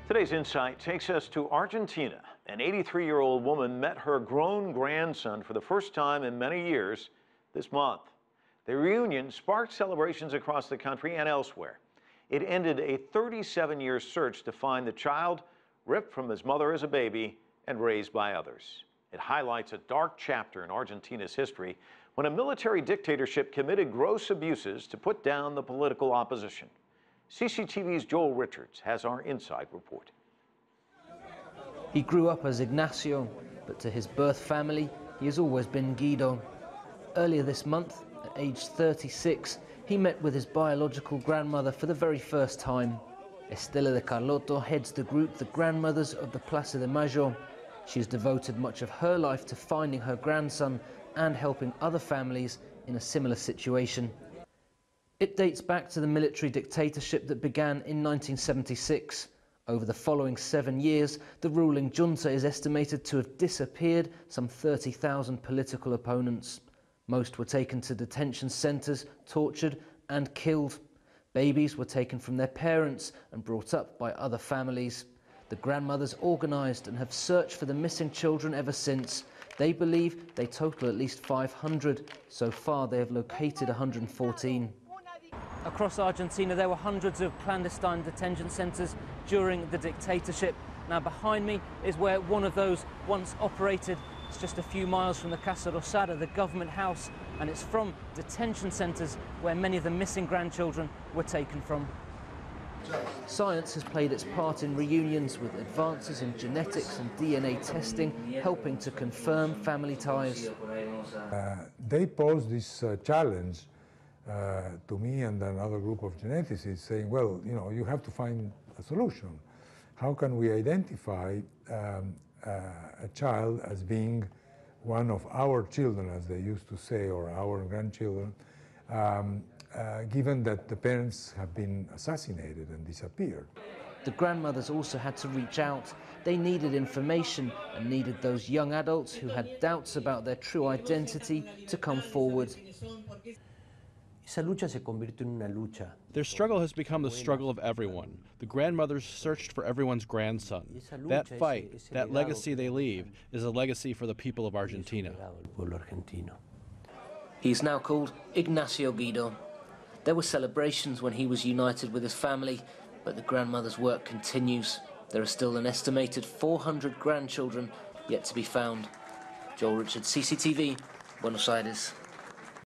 Today's Insight takes us to Argentina. An 83-year-old woman met her grown grandson for the first time in many years this month. The reunion sparked celebrations across the country and elsewhere. It ended a 37-year search to find the child ripped from his mother as a baby and raised by others. It highlights a dark chapter in Argentina's history when a military dictatorship committed gross abuses to put down the political opposition. CCTV's Joel Richards has our Inside report. He grew up as Ignacio, but to his birth family, he has always been Guido. Earlier this month, at age 36, he met with his biological grandmother for the very first time. Estela de Carlotto heads the group The Grandmothers of the Plaza de Mayo. She has devoted much of her life to finding her grandson and helping other families in a similar situation. It dates back to the military dictatorship that began in 1976. Over the following 7 years, the ruling junta is estimated to have disappeared some 30,000 political opponents. Most were taken to detention centres, tortured and killed. Babies were taken from their parents and brought up by other families. The grandmothers organised and have searched for the missing children ever since. They believe they total at least 500. So far, they have located 114. Across Argentina, there were hundreds of clandestine detention centres during the dictatorship. Now, behind me is where one of those once operated. It's just a few miles from the Casa Rosada, the government house, and it's from detention centres where many of the missing grandchildren were taken from. Science has played its part in reunions, with advances in genetics and DNA testing helping to confirm family ties. They posed this challenge to me and another group of geneticists, saying, well, you have to find a solution. How can we identify a child as being one of our children, as they used to say, or our grandchildren, given that the parents have been assassinated and disappeared. The grandmothers also had to reach out. They needed information and needed those young adults who had doubts about their true identity to come forward. Their struggle has become the struggle of everyone. The grandmothers searched for everyone's grandson. That fight, that legacy they leave, is a legacy for the people of Argentina. He's now called Ignacio Guido. There were celebrations when he was united with his family, but the grandmother's work continues. There are still an estimated 400 grandchildren yet to be found. Joel Richards, CCTV, Buenos Aires.